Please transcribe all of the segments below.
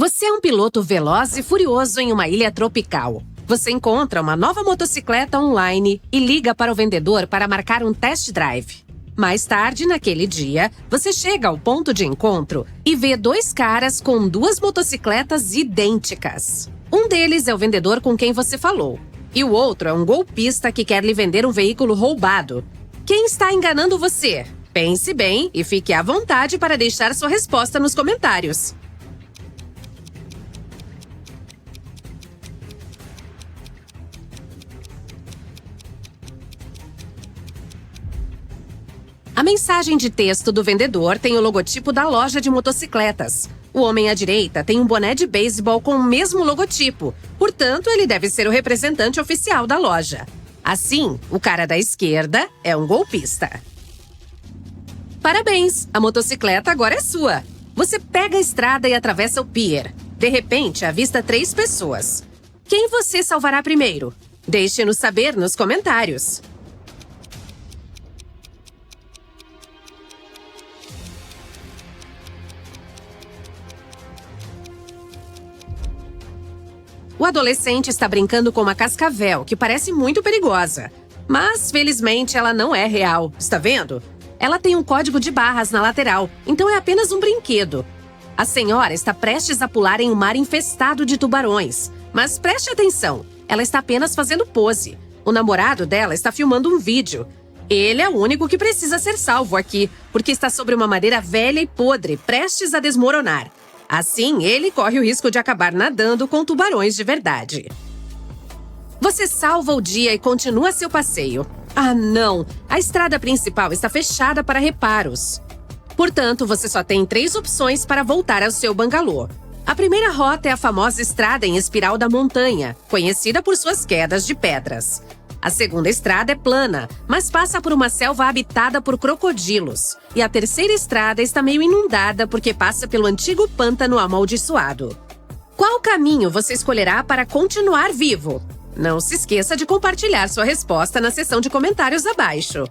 Você é um piloto veloz e furioso em uma ilha tropical. Você encontra uma nova motocicleta online e liga para o vendedor para marcar um test drive. Mais tarde, naquele dia, você chega ao ponto de encontro e vê dois caras com duas motocicletas idênticas. Um deles é o vendedor com quem você falou, e o outro é um golpista que quer lhe vender um veículo roubado. Quem está enganando você? Pense bem e fique à vontade para deixar sua resposta nos comentários. A mensagem de texto do vendedor tem o logotipo da loja de motocicletas. O homem à direita tem um boné de beisebol com o mesmo logotipo, portanto, ele deve ser o representante oficial da loja. Assim, o cara da esquerda é um golpista. Parabéns! A motocicleta agora é sua. Você pega a estrada e atravessa o pier. De repente, avista 3 pessoas. Quem você salvará primeiro? Deixe-nos saber nos comentários. O adolescente está brincando com uma cascavel, que parece muito perigosa. Mas, felizmente, ela não é real. Está vendo? Ela tem um código de barras na lateral, então é apenas um brinquedo. A senhora está prestes a pular em um mar infestado de tubarões. Mas preste atenção, ela está apenas fazendo pose. O namorado dela está filmando um vídeo. Ele é o único que precisa ser salvo aqui, porque está sobre uma madeira velha e podre, prestes a desmoronar. Assim, ele corre o risco de acabar nadando com tubarões de verdade. Você salva o dia e continua seu passeio. Ah, não! A estrada principal está fechada para reparos. Portanto, você só tem 3 opções para voltar ao seu bangalô. A primeira rota é a famosa estrada em espiral da montanha, conhecida por suas quedas de pedras. A segunda estrada é plana, mas passa por uma selva habitada por crocodilos. E a terceira estrada está meio inundada porque passa pelo antigo pântano amaldiçoado. Qual caminho você escolherá para continuar vivo? Não se esqueça de compartilhar sua resposta na seção de comentários abaixo.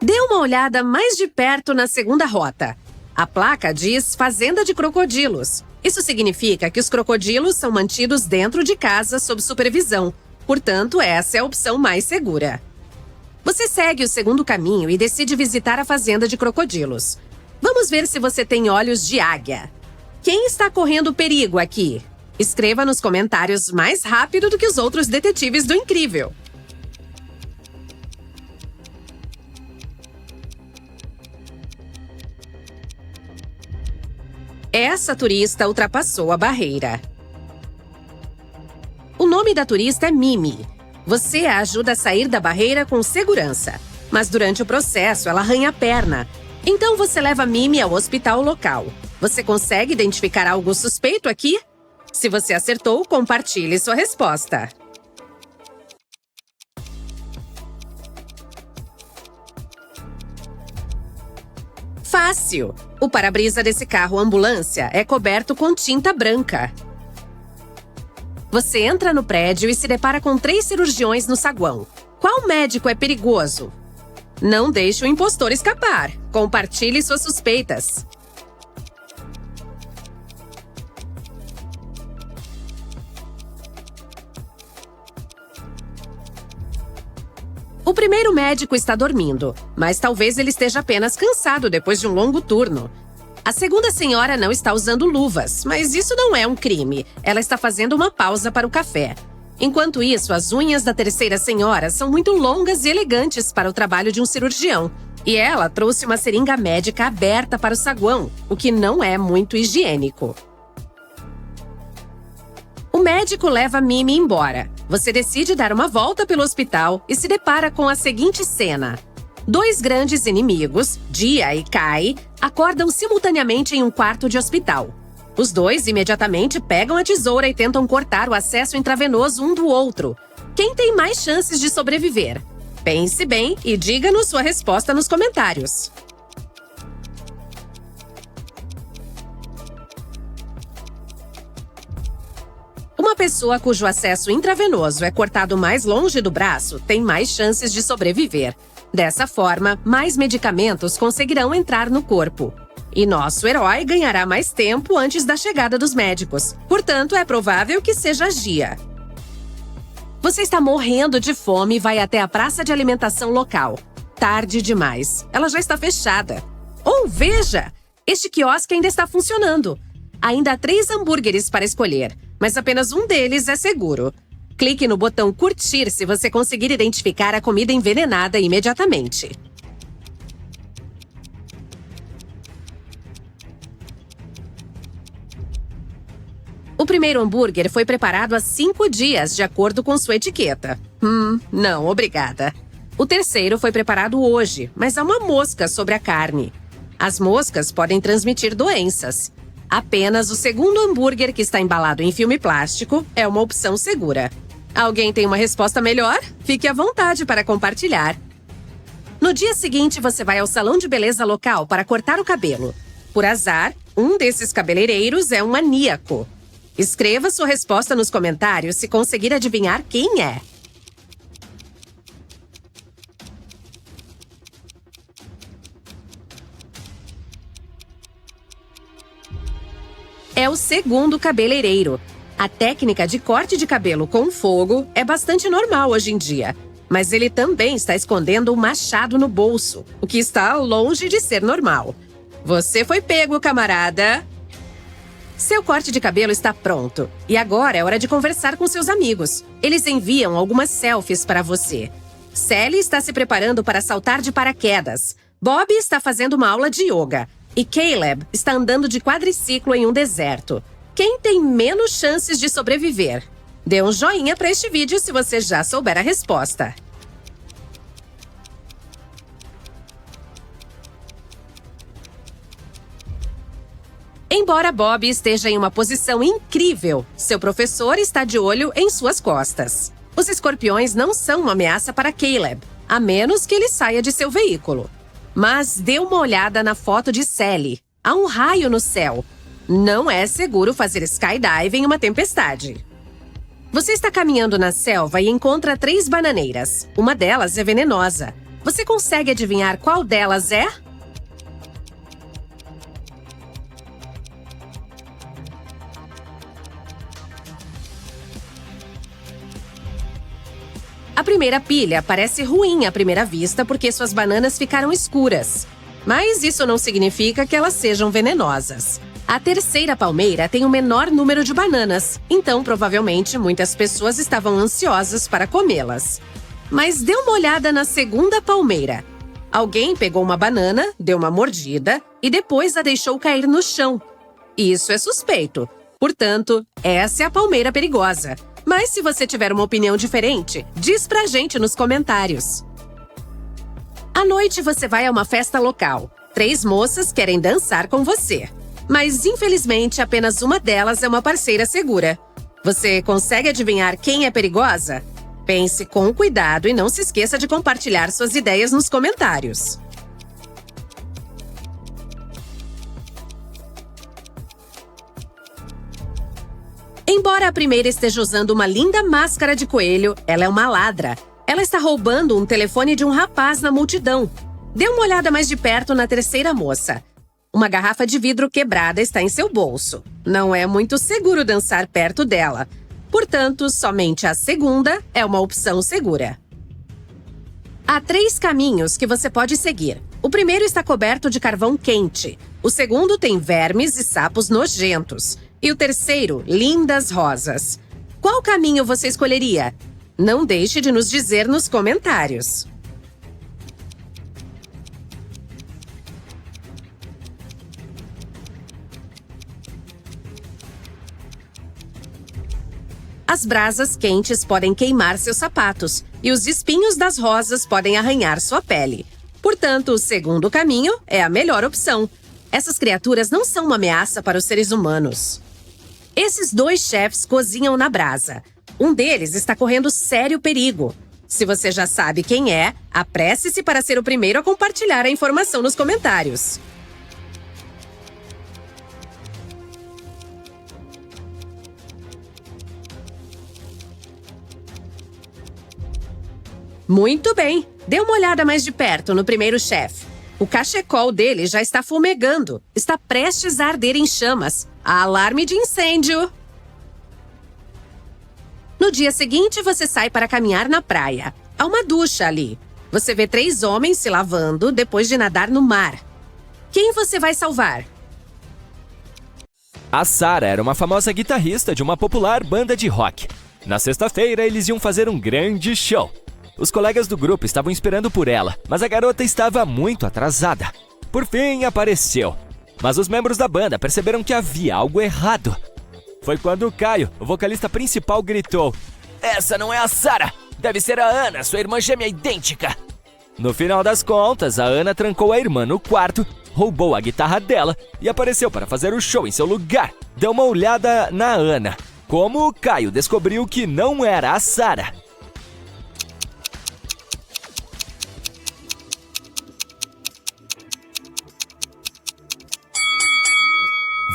Dê uma olhada mais de perto na segunda rota. A placa diz Fazenda de Crocodilos. Isso significa que os crocodilos são mantidos dentro de casa sob supervisão. Portanto, essa é a opção mais segura. Você segue o segundo caminho e decide visitar a Fazenda de Crocodilos. Vamos ver se você tem olhos de águia. Quem está correndo perigo aqui? Escreva nos comentários mais rápido do que os outros detetives do Incrível. Essa turista ultrapassou a barreira. O nome da turista é Mimi. Você a ajuda a sair da barreira com segurança. Mas durante o processo, ela arranha a perna. Então você leva Mimi ao hospital local. Você consegue identificar algo suspeito aqui? Se você acertou, compartilhe sua resposta. Fácil! O para-brisa desse carro ambulância é coberto com tinta branca. Você entra no prédio e se depara com 3 cirurgiões no saguão. Qual médico é perigoso? Não deixe o impostor escapar. Compartilhe suas suspeitas. O primeiro médico está dormindo, mas talvez ele esteja apenas cansado depois de um longo turno. A segunda senhora não está usando luvas, mas isso não é um crime. Ela está fazendo uma pausa para o café. Enquanto isso, as unhas da terceira senhora são muito longas e elegantes para o trabalho de um cirurgião. E ela trouxe uma seringa médica aberta para o saguão, o que não é muito higiênico. O médico leva Mimi embora. Você decide dar uma volta pelo hospital e se depara com a seguinte cena. 2 grandes inimigos, Dia e Kai, acordam simultaneamente em um quarto de hospital. Os 2 imediatamente pegam a tesoura e tentam cortar o acesso intravenoso um do outro. Quem tem mais chances de sobreviver? Pense bem e diga-nos sua resposta nos comentários. Uma pessoa cujo acesso intravenoso é cortado mais longe do braço tem mais chances de sobreviver. Dessa forma, mais medicamentos conseguirão entrar no corpo. E nosso herói ganhará mais tempo antes da chegada dos médicos. Portanto, é provável que seja Gia. Você está morrendo de fome e vai até a praça de alimentação local. Tarde demais. Ela já está fechada. Ou veja! Este quiosque ainda está funcionando. Ainda há 3 hambúrgueres para escolher, mas apenas um deles é seguro. Clique no botão curtir se você conseguir identificar a comida envenenada imediatamente. O primeiro hambúrguer foi preparado há 5 dias, de acordo com sua etiqueta. Não, obrigada. O terceiro foi preparado hoje, mas há uma mosca sobre a carne. As moscas podem transmitir doenças. Apenas o segundo hambúrguer, que está embalado em filme plástico, é uma opção segura. Alguém tem uma resposta melhor? Fique à vontade para compartilhar. No dia seguinte, você vai ao salão de beleza local para cortar o cabelo. Por azar, um desses cabeleireiros é um maníaco. Escreva sua resposta nos comentários se conseguir adivinhar quem é. É o segundo cabeleireiro. A técnica de corte de cabelo com fogo é bastante normal hoje em dia. Mas ele também está escondendo um machado no bolso, o que está longe de ser normal. Você foi pego, camarada! Seu corte de cabelo está pronto. E agora é hora de conversar com seus amigos. Eles enviam algumas selfies para você. Sally está se preparando para saltar de paraquedas. Bob está fazendo uma aula de yoga. E Caleb está andando de quadriciclo em um deserto. Quem tem menos chances de sobreviver? Dê um joinha para este vídeo se você já souber a resposta. Embora Bob esteja em uma posição incrível, seu professor está de olho em suas costas. Os escorpiões não são uma ameaça para Caleb, a menos que ele saia de seu veículo. Mas dê uma olhada na foto de Sally. Há um raio no céu. Não é seguro fazer skydive em uma tempestade. Você está caminhando na selva e encontra 3 bananeiras. Uma delas é venenosa. Você consegue adivinhar qual delas é? A primeira pilha parece ruim à primeira vista porque suas bananas ficaram escuras. Mas isso não significa que elas sejam venenosas. A terceira palmeira tem o menor número de bananas, então provavelmente muitas pessoas estavam ansiosas para comê-las. Mas dê uma olhada na segunda palmeira. Alguém pegou uma banana, deu uma mordida e depois a deixou cair no chão. Isso é suspeito. Portanto, essa é a palmeira perigosa. Mas se você tiver uma opinião diferente, diz pra gente nos comentários. À noite você vai a uma festa local. 3 moças querem dançar com você. Mas infelizmente apenas uma delas é uma parceira segura. Você consegue adivinhar quem é perigosa? Pense com cuidado e não se esqueça de compartilhar suas ideias nos comentários. Embora a primeira esteja usando uma linda máscara de coelho, ela é uma ladra. Ela está roubando um telefone de um rapaz na multidão. Dê uma olhada mais de perto na terceira moça. Uma garrafa de vidro quebrada está em seu bolso. Não é muito seguro dançar perto dela. Portanto, somente a segunda é uma opção segura. Há 3 caminhos que você pode seguir. O primeiro está coberto de carvão quente. O segundo tem vermes e sapos nojentos. E o terceiro, lindas rosas. Qual caminho você escolheria? Não deixe de nos dizer nos comentários. As brasas quentes podem queimar seus sapatos e os espinhos das rosas podem arranhar sua pele. Portanto, o segundo caminho é a melhor opção. Essas criaturas não são uma ameaça para os seres humanos. Esses 2 chefes cozinham na brasa. Um deles está correndo sério perigo. Se você já sabe quem é, apresse-se para ser o primeiro a compartilhar a informação nos comentários. Muito bem! Dê uma olhada mais de perto no primeiro chefe. O cachecol dele já está fumegando. Está prestes a arder em chamas. Alarme de incêndio! No dia seguinte, você sai para caminhar na praia. Há uma ducha ali. Você vê 3 homens se lavando depois de nadar no mar. Quem você vai salvar? A Sarah era uma famosa guitarrista de uma popular banda de rock. Na sexta-feira, eles iam fazer um grande show. Os colegas do grupo estavam esperando por ela, mas a garota estava muito atrasada. Por fim, apareceu. Mas os membros da banda perceberam que havia algo errado. Foi quando o Caio, o vocalista principal, gritou: "Essa não é a Sarah! Deve ser a Ana, sua irmã gêmea idêntica!" No final das contas, a Ana trancou a irmã no quarto, roubou a guitarra dela e apareceu para fazer o show em seu lugar. Deu uma olhada na Ana. Como o Caio descobriu que não era a Sarah.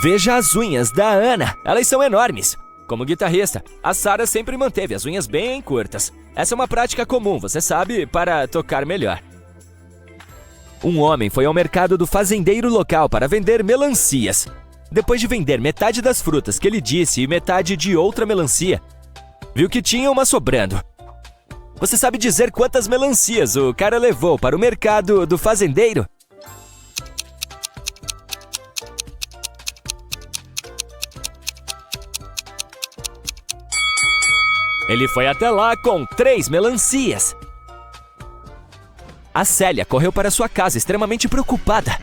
Veja as unhas da Ana, elas são enormes. Como guitarrista, a Sarah sempre manteve as unhas bem curtas. Essa é uma prática comum, você sabe, para tocar melhor. Um homem foi ao mercado do fazendeiro local para vender melancias. Depois de vender metade das frutas que ele disse e metade de outra melancia, viu que tinha uma sobrando. Você sabe dizer quantas melancias o cara levou para o mercado do fazendeiro? Ele foi até lá com 3 melancias. A Célia correu para sua casa extremamente preocupada.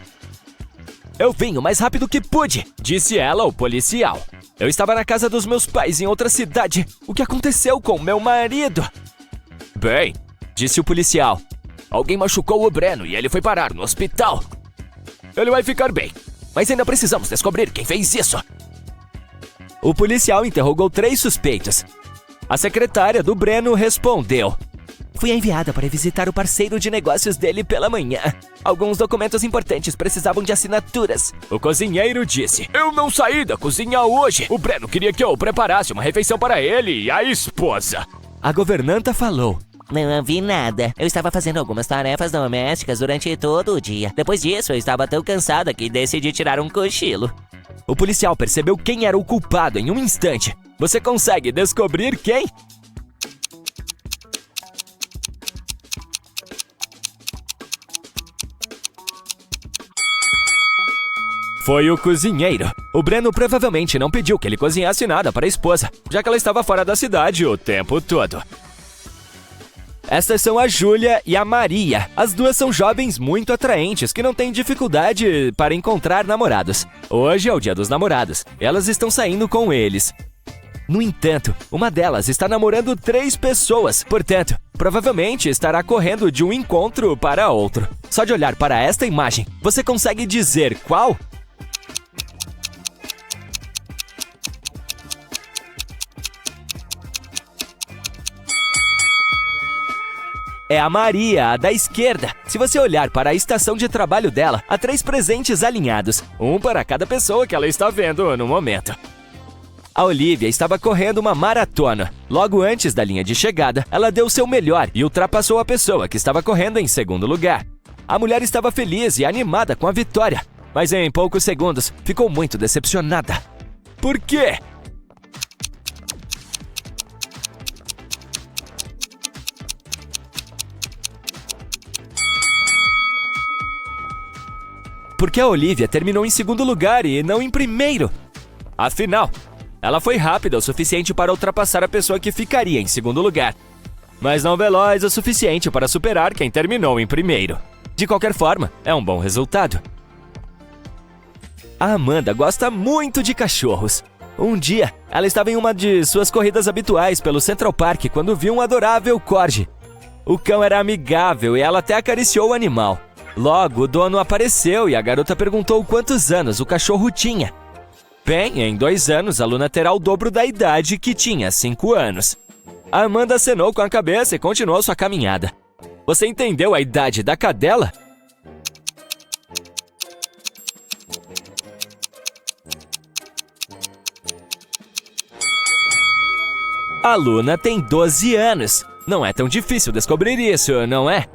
"Eu vim o mais rápido que pude", disse ela ao policial. "Eu estava na casa dos meus pais em outra cidade. O que aconteceu com meu marido?" "Bem", disse o policial, "alguém machucou o Breno e ele foi parar no hospital. Ele vai ficar bem, mas ainda precisamos descobrir quem fez isso." O policial interrogou 3 suspeitos. A secretária do Breno respondeu: "Fui enviada para visitar o parceiro de negócios dele pela manhã. Alguns documentos importantes precisavam de assinaturas." O cozinheiro disse: "Eu não saí da cozinha hoje. O Breno queria que eu preparasse uma refeição para ele e a esposa." A governanta falou: "Não vi nada. Eu estava fazendo algumas tarefas domésticas durante todo o dia. Depois disso, eu estava tão cansada que decidi tirar um cochilo." O policial percebeu quem era o culpado em um instante. Você consegue descobrir quem? Foi o cozinheiro. O Breno provavelmente não pediu que ele cozinhasse nada para a esposa, já que ela estava fora da cidade o tempo todo. Estas são a Júlia e a Maria. As duas são jovens muito atraentes que não têm dificuldade para encontrar namorados. Hoje é o dia dos namorados. Elas estão saindo com eles. No entanto, uma delas está namorando 3 pessoas. Portanto, provavelmente estará correndo de um encontro para outro. Só de olhar para esta imagem, você consegue dizer qual? É a Maria, a da esquerda. Se você olhar para a estação de trabalho dela, há 3 presentes alinhados, um para cada pessoa que ela está vendo no momento. A Olivia estava correndo uma maratona. Logo antes da linha de chegada, ela deu seu melhor e ultrapassou a pessoa que estava correndo em segundo lugar. A mulher estava feliz e animada com a vitória, mas em poucos segundos ficou muito decepcionada. Por quê? Porque a Olivia terminou em segundo lugar e não em primeiro. Afinal, ela foi rápida o suficiente para ultrapassar a pessoa que ficaria em segundo lugar, mas não veloz o suficiente para superar quem terminou em primeiro. De qualquer forma, é um bom resultado. A Amanda gosta muito de cachorros. Um dia, ela estava em uma de suas corridas habituais pelo Central Park quando viu um adorável corgi. O cão era amigável e ela até acariciou o animal. Logo, o dono apareceu e a garota perguntou quantos anos o cachorro tinha. Bem, em 2 anos, a Luna terá o dobro da idade que tinha 5 anos. A Amanda acenou com a cabeça e continuou sua caminhada. Você entendeu a idade da cadela? A Luna tem 12 anos. Não é tão difícil descobrir isso, não é?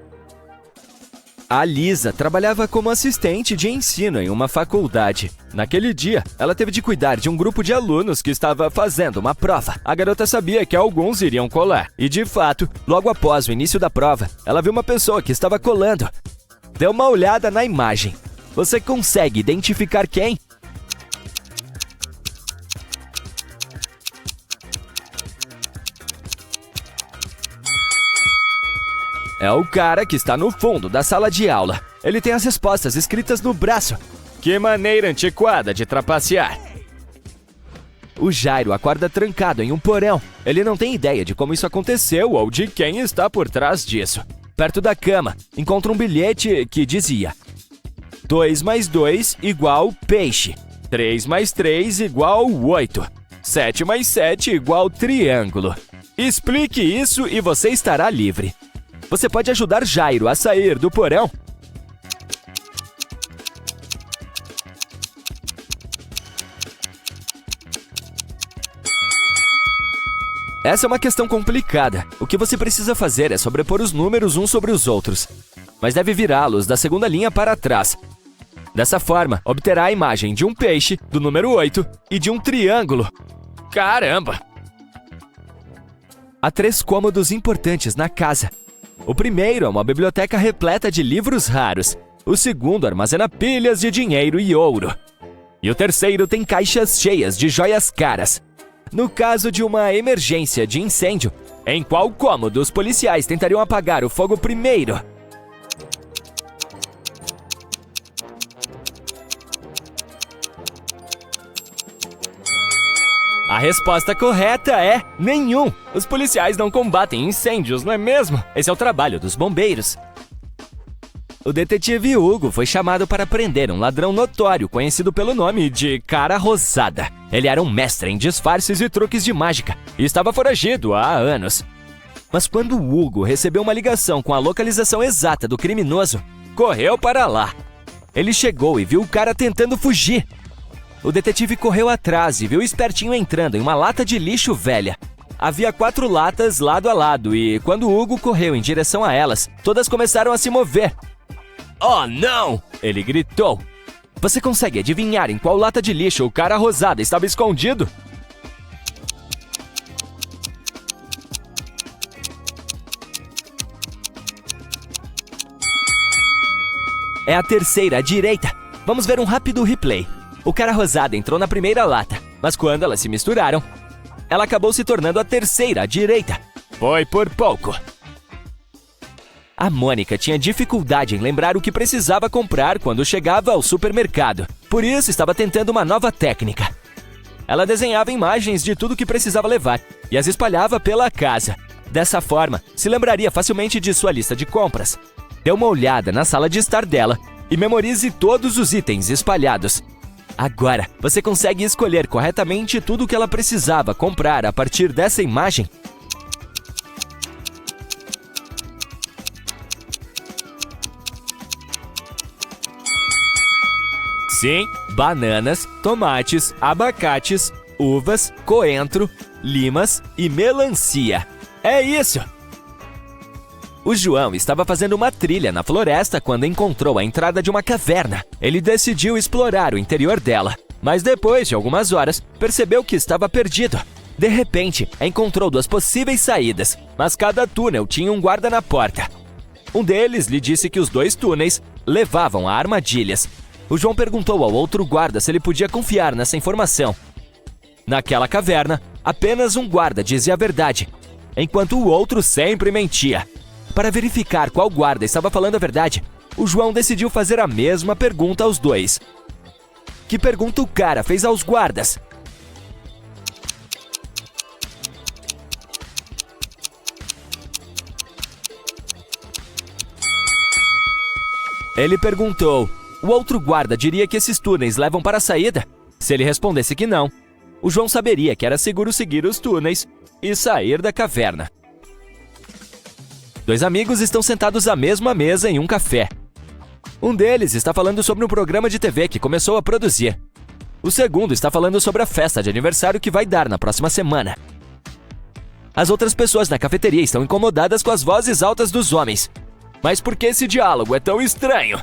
A Lisa trabalhava como assistente de ensino em uma faculdade. Naquele dia, ela teve de cuidar de um grupo de alunos que estava fazendo uma prova. A garota sabia que alguns iriam colar. E, de fato, logo após o início da prova, ela viu uma pessoa que estava colando. Dê uma olhada na imagem. Você consegue identificar quem? É o cara que está no fundo da sala de aula. Ele tem as respostas escritas no braço. Que maneira antiquada de trapacear. O Jairo acorda trancado em um porão. Ele não tem ideia de como isso aconteceu ou de quem está por trás disso. Perto da cama, encontra um bilhete que dizia: 2 mais 2 igual peixe. 3 mais 3 igual 8. 7 mais 7 igual triângulo. Explique isso e você estará livre. Você pode ajudar Jairo a sair do porão? Essa é uma questão complicada. O que você precisa fazer é sobrepor os números uns sobre os outros, mas deve virá-los da segunda linha para trás. Dessa forma, obterá a imagem de um peixe, do número 8 e de um triângulo. Caramba! Há 3 cômodos importantes na casa. O primeiro é uma biblioteca repleta de livros raros. O segundo armazena pilhas de dinheiro e ouro. E o terceiro tem caixas cheias de joias caras. No caso de uma emergência de incêndio, em qual cômodo os policiais tentariam apagar o fogo primeiro? A resposta correta é nenhum. Os policiais não combatem incêndios, não é mesmo? Esse é o trabalho dos bombeiros. O detetive Hugo foi chamado para prender um ladrão notório conhecido pelo nome de Cara Rosada. Ele era um mestre em disfarces e truques de mágica e estava foragido há anos. Mas quando Hugo recebeu uma ligação com a localização exata do criminoso, correu para lá. Ele chegou e viu o cara tentando fugir. O detetive correu atrás e viu o espertinho entrando em uma lata de lixo velha. Havia 4 latas lado a lado e, quando Hugo correu em direção a elas, todas começaram a se mover. Oh, não! Ele gritou. Você consegue adivinhar em qual lata de lixo o Cara Rosada estava escondido? É a terceira à direita. Vamos ver um rápido replay. O Cara Rosada entrou na primeira lata, mas quando elas se misturaram, ela acabou se tornando a terceira à direita. Foi por pouco. A Mônica tinha dificuldade em lembrar o que precisava comprar quando chegava ao supermercado. Por isso, estava tentando uma nova técnica. Ela desenhava imagens de tudo que precisava levar e as espalhava pela casa. Dessa forma, se lembraria facilmente de sua lista de compras. Dê uma olhada na sala de estar dela e memorize todos os itens espalhados. Agora, você consegue escolher corretamente tudo o que ela precisava comprar a partir dessa imagem? Sim, bananas, tomates, abacates, uvas, coentro, limas e melancia. É isso! O João estava fazendo uma trilha na floresta quando encontrou a entrada de uma caverna. Ele decidiu explorar o interior dela, mas depois de algumas horas, percebeu que estava perdido. De repente, encontrou 2 possíveis saídas, mas cada túnel tinha um guarda na porta. Um deles lhe disse que os 2 túneis levavam a armadilhas. O João perguntou ao outro guarda se ele podia confiar nessa informação. Naquela caverna, apenas um guarda dizia a verdade, enquanto o outro sempre mentia. Para verificar qual guarda estava falando a verdade, o João decidiu fazer a mesma pergunta aos 2. Que pergunta o cara fez aos guardas? Ele perguntou: o outro guarda diria que esses túneis levam para a saída? Se ele respondesse que não, o João saberia que era seguro seguir os túneis e sair da caverna. 2 amigos estão sentados à mesma mesa em um café. Um deles está falando sobre um programa de TV que começou a produzir. O segundo está falando sobre a festa de aniversário que vai dar na próxima semana. As outras pessoas na cafeteria estão incomodadas com as vozes altas dos homens. Mas por que esse diálogo é tão estranho?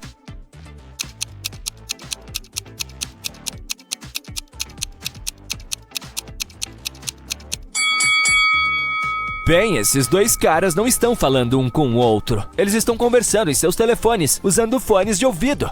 Bem, esses dois caras não estão falando um com o outro. Eles estão conversando em seus telefones, usando fones de ouvido.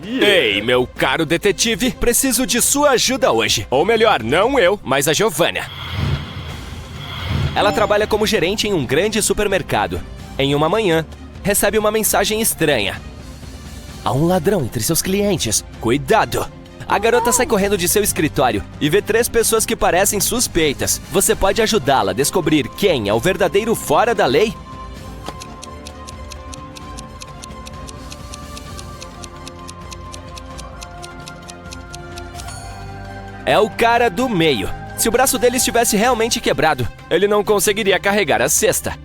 Ei, meu caro detetive, preciso de sua ajuda hoje. Ou melhor, não eu, mas a Giovanna. Ela trabalha como gerente em um grande supermercado. Em uma manhã, recebe uma mensagem estranha. Há um ladrão entre seus clientes. Cuidado! A garota sai correndo de seu escritório e vê 3 pessoas que parecem suspeitas. Você pode ajudá-la a descobrir quem é o verdadeiro fora da lei? É o cara do meio. Se o braço dele estivesse realmente quebrado, ele não conseguiria carregar a cesta.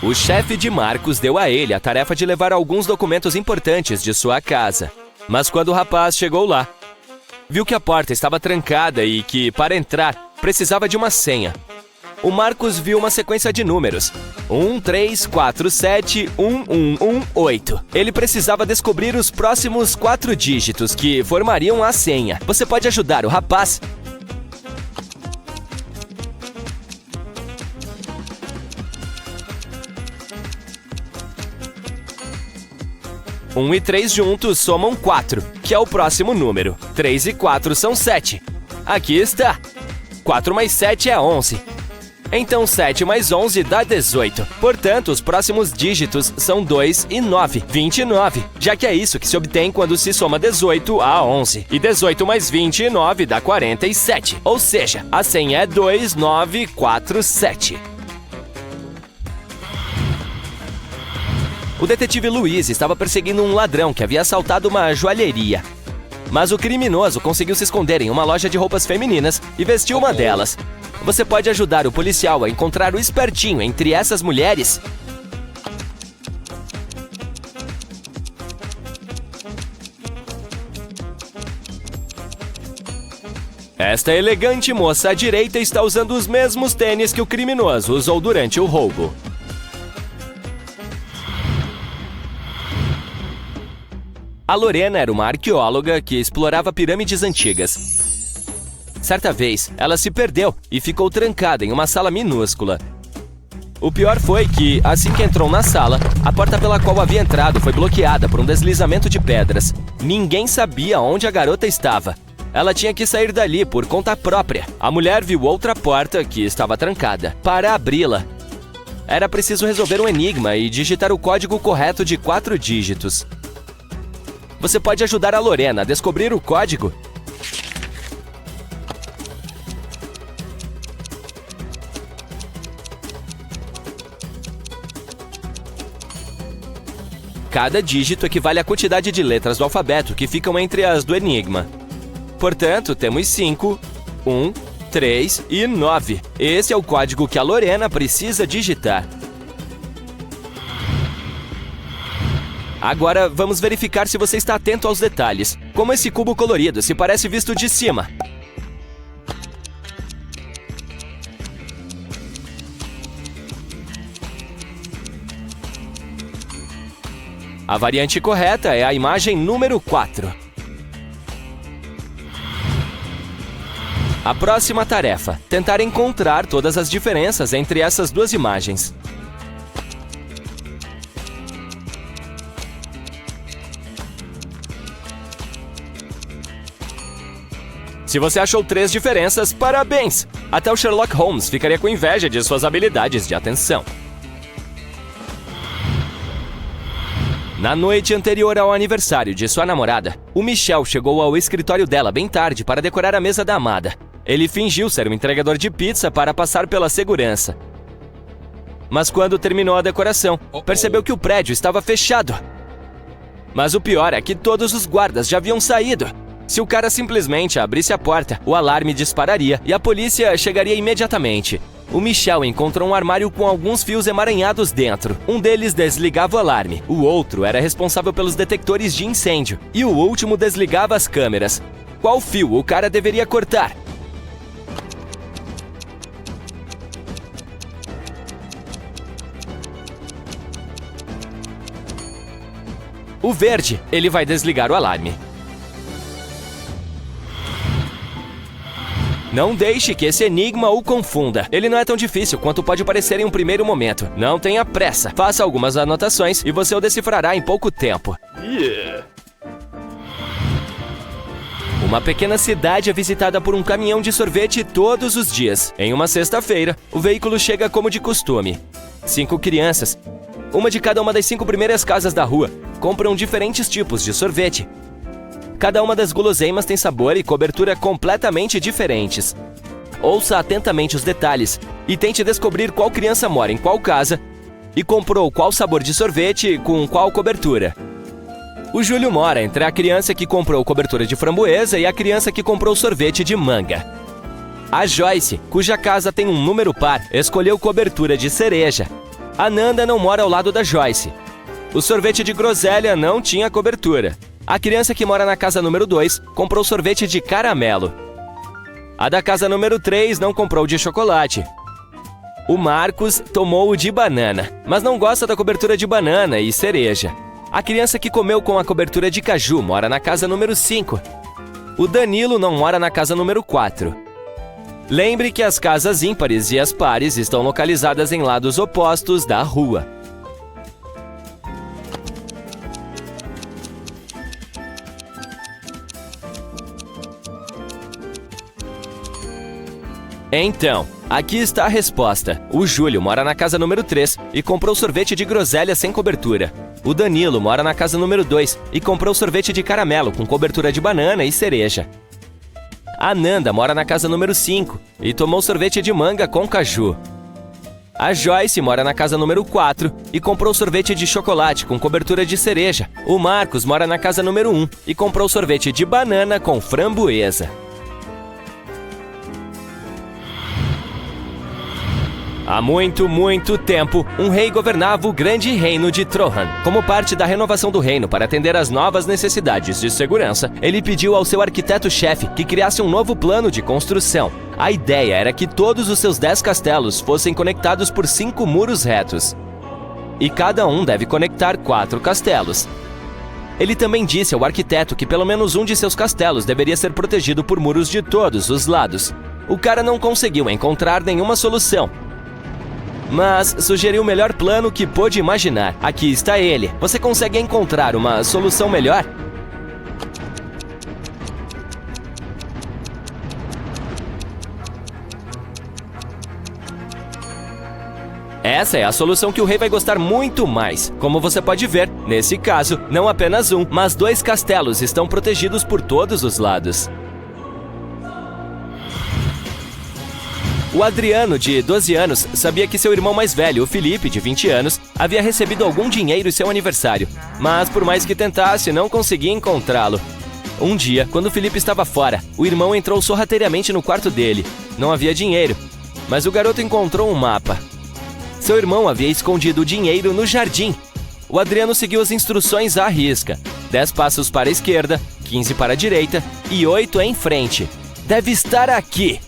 O chefe de Marcos deu a ele a tarefa de levar alguns documentos importantes de sua casa. Mas quando o rapaz chegou lá, viu que a porta estava trancada e que, para entrar, precisava de uma senha. O Marcos viu uma sequência de números. 13471118. Ele precisava descobrir os próximos 4 dígitos que formariam a senha. Você pode ajudar o rapaz? Um e 3 juntos somam 4, que é o próximo número. 3 e 4 são 7. Aqui está. 4 mais 7 é 11. Então 7 mais 11 dá 18. Portanto, os próximos dígitos são 2 e 9, 29. Já que é isso que se obtém quando se soma 18 a 11. E 18 mais 29 dá 47. Ou seja, a senha é 2947. O detetive Luiz estava perseguindo um ladrão que havia assaltado uma joalheria. Mas o criminoso conseguiu se esconder em uma loja de roupas femininas e vestiu uma delas. Você pode ajudar o policial a encontrar o espertinho entre essas mulheres? Esta elegante moça à direita está usando os mesmos tênis que o criminoso usou durante o roubo. A Lorena era uma arqueóloga que explorava pirâmides antigas. Certa vez, ela se perdeu e ficou trancada em uma sala minúscula. O pior foi que, assim que entrou na sala, a porta pela qual havia entrado foi bloqueada por um deslizamento de pedras. Ninguém sabia onde a garota estava. Ela tinha que sair dali por conta própria. A mulher viu outra porta que estava trancada. Para abri-la, era preciso resolver um enigma e digitar o código correto de 4 dígitos. Você pode ajudar a Lorena a descobrir o código? Cada dígito equivale à quantidade de letras do alfabeto que ficam entre as do enigma. Portanto, temos 5, 1, 3 e 9. Esse é o código que a Lorena precisa digitar. Agora, vamos verificar se você está atento aos detalhes. Como esse cubo colorido se parece visto de cima. A variante correta é a imagem número 4. A próxima tarefa: tentar encontrar todas as diferenças entre essas duas imagens. Se você achou 3 diferenças, parabéns! Até o Sherlock Holmes ficaria com inveja de suas habilidades de atenção. Na noite anterior ao aniversário de sua namorada, o Michel chegou ao escritório dela bem tarde para decorar a mesa da amada. Ele fingiu ser um entregador de pizza para passar pela segurança. Mas quando terminou a decoração, percebeu que o prédio estava fechado. Mas o pior é que todos os guardas já haviam saído. Se o cara simplesmente abrisse a porta, o alarme dispararia e a polícia chegaria imediatamente. O Michel encontrou um armário com alguns fios emaranhados dentro. Um deles desligava o alarme, o outro era responsável pelos detectores de incêndio e o último desligava as câmeras. Qual fio o cara deveria cortar? O verde, ele vai desligar o alarme. Não deixe que esse enigma o confunda. Ele não é tão difícil quanto pode parecer em um primeiro momento. Não tenha pressa. Faça algumas anotações e você o decifrará em pouco tempo. Uma pequena cidade é visitada por um caminhão de sorvete todos os dias. Em uma sexta-feira, o veículo chega como de costume. 5 crianças, uma de cada uma das 5 primeiras casas da rua, compram diferentes tipos de sorvete. Cada uma das guloseimas tem sabor e cobertura completamente diferentes. Ouça atentamente os detalhes e tente descobrir qual criança mora em qual casa e comprou qual sabor de sorvete com qual cobertura. O Júlio mora entre a criança que comprou cobertura de framboesa e a criança que comprou sorvete de manga. A Joyce, cuja casa tem um número par, escolheu cobertura de cereja. A Nanda não mora ao lado da Joyce. O sorvete de groselha não tinha cobertura. A criança que mora na casa número 2 comprou sorvete de caramelo. A da casa número 3 não comprou de chocolate. O Marcos tomou o de banana, mas não gosta da cobertura de banana e cereja. A criança que comeu com a cobertura de caju mora na casa número 5. O Danilo não mora na casa número 4. Lembre que as casas ímpares e as pares estão localizadas em lados opostos da rua. Então, aqui está a resposta. O Júlio mora na casa número 3 e comprou sorvete de groselha sem cobertura. O Danilo mora na casa número 2 e comprou sorvete de caramelo com cobertura de banana e cereja. A Nanda mora na casa número 5 e tomou sorvete de manga com caju. A Joyce mora na casa número 4 e comprou sorvete de chocolate com cobertura de cereja. O Marcos mora na casa número 1 e comprou sorvete de banana com framboesa. Há muito, muito tempo, um rei governava o grande reino de Trohan. Como parte da renovação do reino para atender às novas necessidades de segurança, ele pediu ao seu arquiteto-chefe que criasse um novo plano de construção. A ideia era que todos os seus 10 castelos fossem conectados por 5 muros retos. E cada um deve conectar 4 castelos. Ele também disse ao arquiteto que pelo menos um de seus castelos deveria ser protegido por muros de todos os lados. O cara não conseguiu encontrar nenhuma solução, mas sugeriu o melhor plano que pôde imaginar. Aqui está ele. Você consegue encontrar uma solução melhor? Essa é a solução que o rei vai gostar muito mais. Como você pode ver, nesse caso, não apenas um, mas 2 castelos estão protegidos por todos os lados. O Adriano, de 12 anos, sabia que seu irmão mais velho, o Felipe, de 20 anos, havia recebido algum dinheiro em seu aniversário, mas por mais que tentasse, não conseguia encontrá-lo. Um dia, quando o Felipe estava fora, o irmão entrou sorrateiramente no quarto dele. Não havia dinheiro, mas o garoto encontrou um mapa. Seu irmão havia escondido o dinheiro no jardim. O Adriano seguiu as instruções à risca. 10 passos para a esquerda, 15 para a direita e 8 em frente. Deve estar aqui!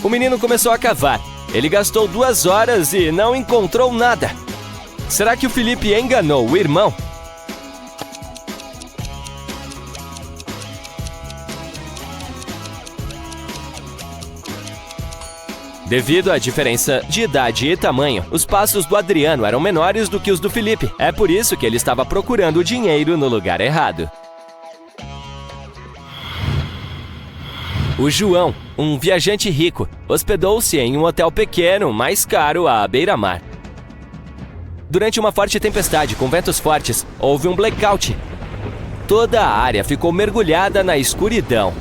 O menino começou a cavar. Ele gastou 2 horas e não encontrou nada. Será que o Felipe enganou o irmão? Devido à diferença de idade e tamanho, os passos do Adriano eram menores do que os do Felipe. É por isso que ele estava procurando o dinheiro no lugar errado. O João, um viajante rico, hospedou-se em um hotel pequeno, mais caro, à beira-mar. Durante uma forte tempestade com ventos fortes, houve um blackout. Toda a área ficou mergulhada na escuridão.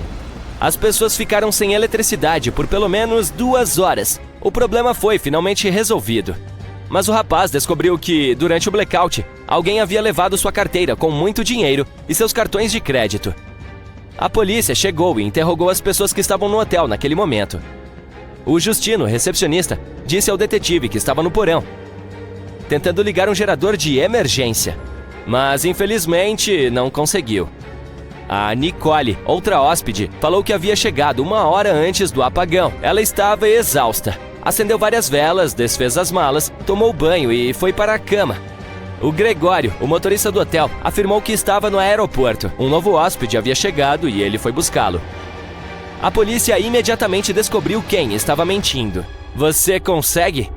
As pessoas ficaram sem eletricidade por pelo menos 2 horas. O problema foi finalmente resolvido. Mas o rapaz descobriu que, durante o blackout, alguém havia levado sua carteira com muito dinheiro e seus cartões de crédito. A polícia chegou e interrogou as pessoas que estavam no hotel naquele momento. O Justino, recepcionista, disse ao detetive que estava no porão, tentando ligar um gerador de emergência, mas infelizmente não conseguiu. A Nicole, outra hóspede, falou que havia chegado 1 hora antes do apagão. Ela estava exausta. Acendeu várias velas, desfez as malas, tomou banho e foi para a cama. O Gregório, o motorista do hotel, afirmou que estava no aeroporto. Um novo hóspede havia chegado e ele foi buscá-lo. A polícia imediatamente descobriu quem estava mentindo. Você consegue?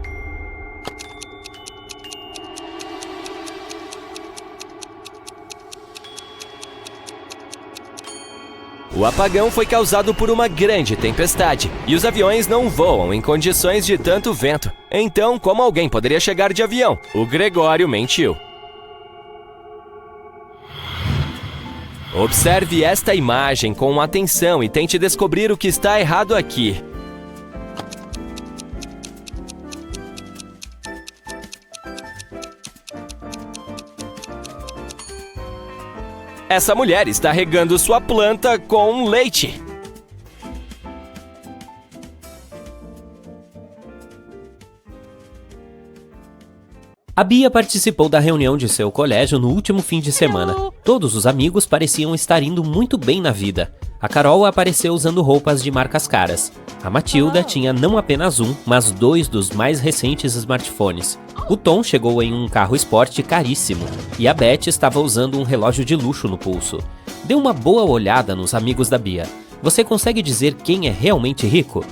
O apagão foi causado por uma grande tempestade e os aviões não voam em condições de tanto vento. Então, como alguém poderia chegar de avião? O Gregório mentiu. Observe esta imagem com atenção e tente descobrir o que está errado aqui. Essa mulher está regando sua planta com leite. A Bia participou da reunião de seu colégio no último fim de semana. Todos os amigos pareciam estar indo muito bem na vida. A Carol apareceu usando roupas de marcas caras. A Matilda tinha não apenas um, mas 2 dos mais recentes smartphones. O Tom chegou em um carro esporte caríssimo. E a Beth estava usando um relógio de luxo no pulso. Dê uma boa olhada nos amigos da Bia. Você consegue dizer quem é realmente rico?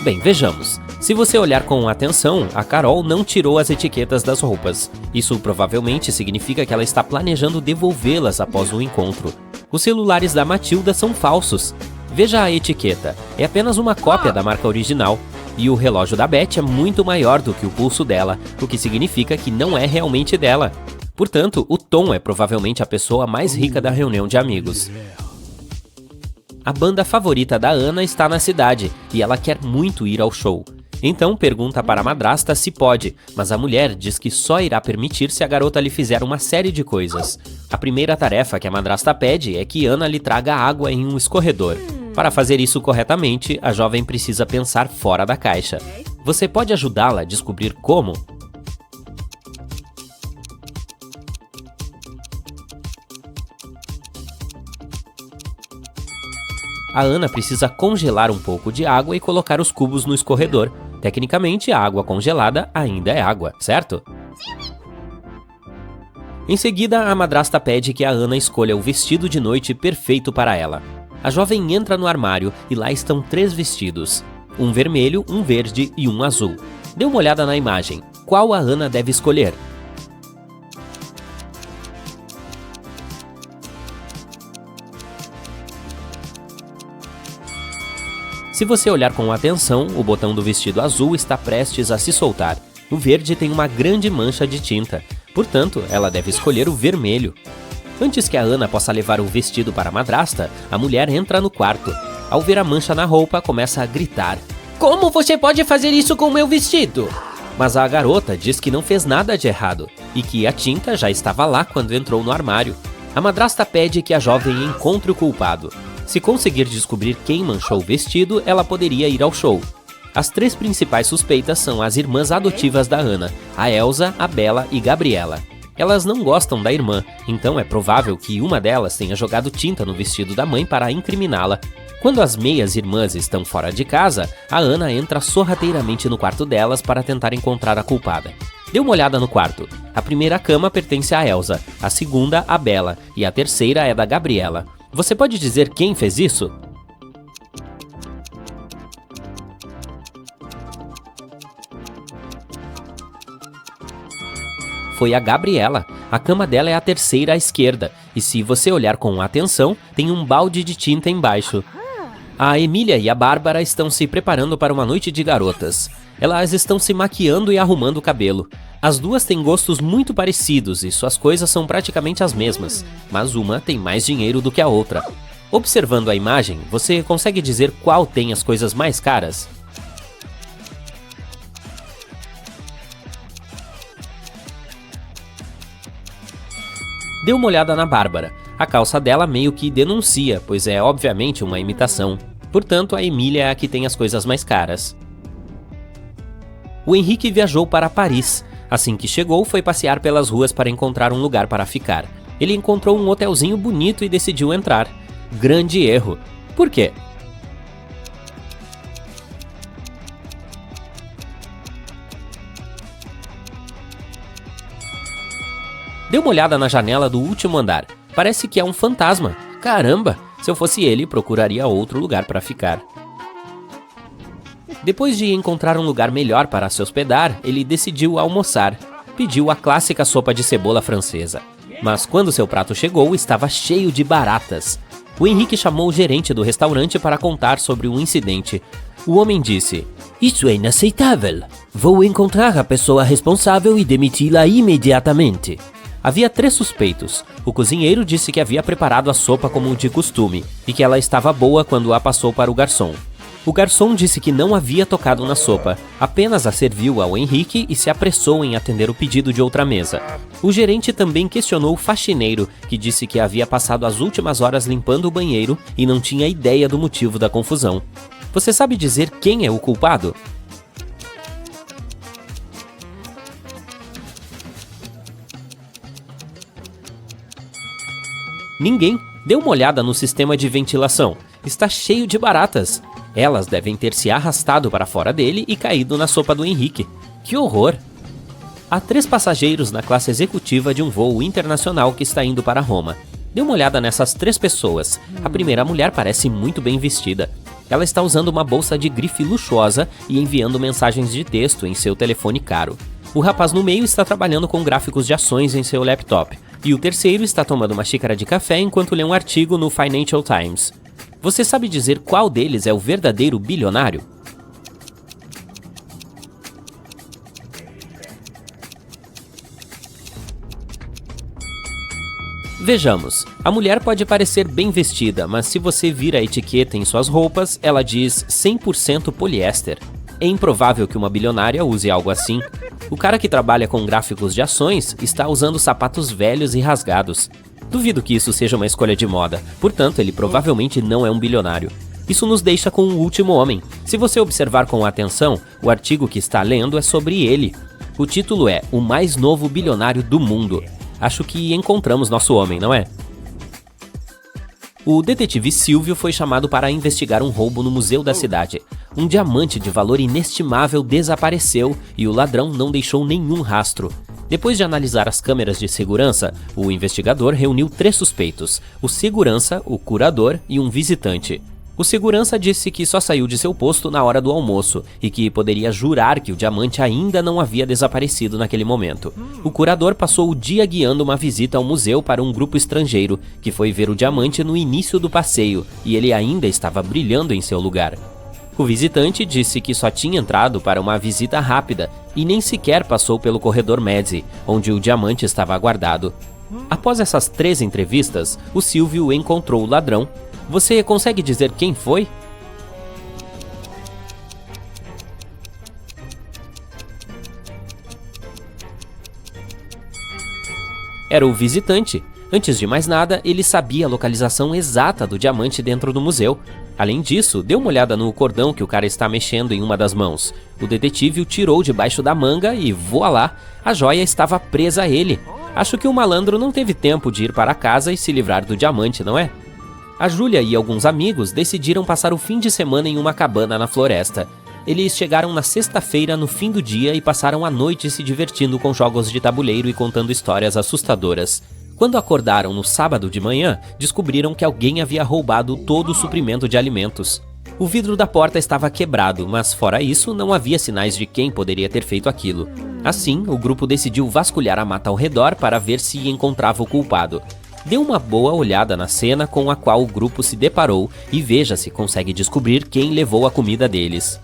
Bem, vejamos. Se você olhar com atenção, a Carol não tirou as etiquetas das roupas. Isso provavelmente significa que ela está planejando devolvê-las após o encontro. Os celulares da Matilda são falsos. Veja a etiqueta, é apenas uma cópia da marca original. E o relógio da Beth é muito maior do que o pulso dela, o que significa que não é realmente dela. Portanto, o Tom é provavelmente a pessoa mais rica da reunião de amigos. A banda favorita da Ana está na cidade e ela quer muito ir ao show. Então pergunta para a madrasta se pode, mas a mulher diz que só irá permitir se a garota lhe fizer uma série de coisas. A primeira tarefa que a madrasta pede é que Ana lhe traga água em um escorredor. Para fazer isso corretamente, a jovem precisa pensar fora da caixa. Você pode ajudá-la a descobrir como? A Ana precisa congelar um pouco de água e colocar os cubos no escorredor. Tecnicamente, a água congelada ainda é água, certo? Em seguida, a madrasta pede que a Ana escolha o vestido de noite perfeito para ela. A jovem entra no armário e lá estão 3 vestidos. Um vermelho, um verde e um azul. Dê uma olhada na imagem. Qual a Ana deve escolher? Se você olhar com atenção, o botão do vestido azul está prestes a se soltar. O verde tem uma grande mancha de tinta, portanto, ela deve escolher o vermelho. Antes que a Ana possa levar o vestido para a madrasta, a mulher entra no quarto. Ao ver a mancha na roupa, começa a gritar: "Como você pode fazer isso com o meu vestido?" Mas a garota diz que não fez nada de errado e que a tinta já estava lá quando entrou no armário. A madrasta pede que a jovem encontre o culpado. Se conseguir descobrir quem manchou o vestido, ela poderia ir ao show. As 3 principais suspeitas são as irmãs adotivas da Ana, a Elsa, a Bela e Gabriela. Elas não gostam da irmã, então é provável que uma delas tenha jogado tinta no vestido da mãe para incriminá-la. Quando as meias irmãs estão fora de casa, a Ana entra sorrateiramente no quarto delas para tentar encontrar a culpada. Dê uma olhada no quarto. A primeira cama pertence a Elsa, a segunda a Bela e a terceira é da Gabriela. Você pode dizer quem fez isso? Foi a Gabriela. A cama dela é a terceira à esquerda, e se você olhar com atenção, tem um balde de tinta embaixo. A Emília e a Bárbara estão se preparando para uma noite de garotas. Elas estão se maquiando e arrumando o cabelo. As duas têm gostos muito parecidos e suas coisas são praticamente as mesmas, mas uma tem mais dinheiro do que a outra. Observando a imagem, você consegue dizer qual tem as coisas mais caras? Dê uma olhada na Bárbara. A calça dela meio que denuncia, pois é obviamente uma imitação. Portanto, a Emília é a que tem as coisas mais caras. O Henrique viajou para Paris. Assim que chegou, foi passear pelas ruas para encontrar um lugar para ficar. Ele encontrou um hotelzinho bonito e decidiu entrar. Grande erro. Por quê? Dê uma olhada na janela do último andar. Parece que é um fantasma. Caramba! Se eu fosse ele, procuraria outro lugar para ficar. Depois de encontrar um lugar melhor para se hospedar, ele decidiu almoçar. Pediu a clássica sopa de cebola francesa. Mas quando seu prato chegou, estava cheio de baratas. O Henrique chamou o gerente do restaurante para contar sobre o incidente. O homem disse: "Isso é inaceitável. Vou encontrar a pessoa responsável e demiti-la imediatamente." Havia 3 suspeitos. O cozinheiro disse que havia preparado a sopa como de costume e que ela estava boa quando a passou para o garçom. O garçom disse que não havia tocado na sopa, apenas a serviu ao Henrique e se apressou em atender o pedido de outra mesa. O gerente também questionou o faxineiro, que disse que havia passado as últimas horas limpando o banheiro e não tinha ideia do motivo da confusão. Você sabe dizer quem é o culpado? Ninguém. Dê uma olhada no sistema de ventilação. Está cheio de baratas. Elas devem ter se arrastado para fora dele e caído na sopa do Henrique. Que horror! Há 3 passageiros na classe executiva de um voo internacional que está indo para Roma. Dê uma olhada nessas 3 pessoas. A primeira mulher parece muito bem vestida. Ela está usando uma bolsa de grife luxuosa e enviando mensagens de texto em seu telefone caro. O rapaz no meio está trabalhando com gráficos de ações em seu laptop. E o terceiro está tomando uma xícara de café enquanto lê um artigo no Financial Times. Você sabe dizer qual deles é o verdadeiro bilionário? Vejamos, a mulher pode parecer bem vestida, mas se você vir a etiqueta em suas roupas, ela diz 100% poliéster. É improvável que uma bilionária use algo assim. O cara que trabalha com gráficos de ações está usando sapatos velhos e rasgados. Duvido que isso seja uma escolha de moda, portanto ele provavelmente não é um bilionário. Isso nos deixa com o último homem. Se você observar com atenção, o artigo que está lendo é sobre ele. O título é O Mais Novo Bilionário do Mundo. Acho que encontramos nosso homem, não é? O detetive Silvio foi chamado para investigar um roubo no museu da cidade. Um diamante de valor inestimável desapareceu e o ladrão não deixou nenhum rastro. Depois de analisar as câmeras de segurança, o investigador reuniu 3 suspeitos: o segurança, o curador e um visitante. O segurança disse que só saiu de seu posto na hora do almoço e que poderia jurar que o diamante ainda não havia desaparecido naquele momento. O curador passou o dia guiando uma visita ao museu para um grupo estrangeiro, que foi ver o diamante no início do passeio e ele ainda estava brilhando em seu lugar. O visitante disse que só tinha entrado para uma visita rápida e nem sequer passou pelo corredor Médici, onde o diamante estava guardado. Após essas 3 entrevistas, o Silvio encontrou o ladrão. Você consegue dizer quem foi? Era o visitante. Antes de mais nada, ele sabia a localização exata do diamante dentro do museu. Além disso, dê uma olhada no cordão que o cara está mexendo em uma das mãos. O detetive o tirou debaixo da manga e, voilá, a joia estava presa a ele. Acho que o malandro não teve tempo de ir para casa e se livrar do diamante, não é? A Júlia e alguns amigos decidiram passar o fim de semana em uma cabana na floresta. Eles chegaram na sexta-feira no fim do dia e passaram a noite se divertindo com jogos de tabuleiro e contando histórias assustadoras. Quando acordaram no sábado de manhã, descobriram que alguém havia roubado todo o suprimento de alimentos. O vidro da porta estava quebrado, mas fora isso, não havia sinais de quem poderia ter feito aquilo. Assim, o grupo decidiu vasculhar a mata ao redor para ver se encontrava o culpado. Dê uma boa olhada na cena com a qual o grupo se deparou e veja se consegue descobrir quem levou a comida deles.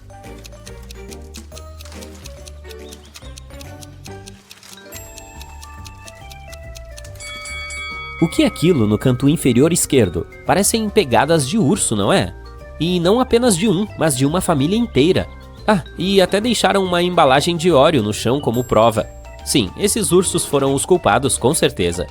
O que é aquilo no canto inferior esquerdo? Parecem pegadas de urso, não é? E não apenas de um, mas de uma família inteira. Ah, e até deixaram uma embalagem de óleo no chão como prova. Sim, esses ursos foram os culpados, com certeza.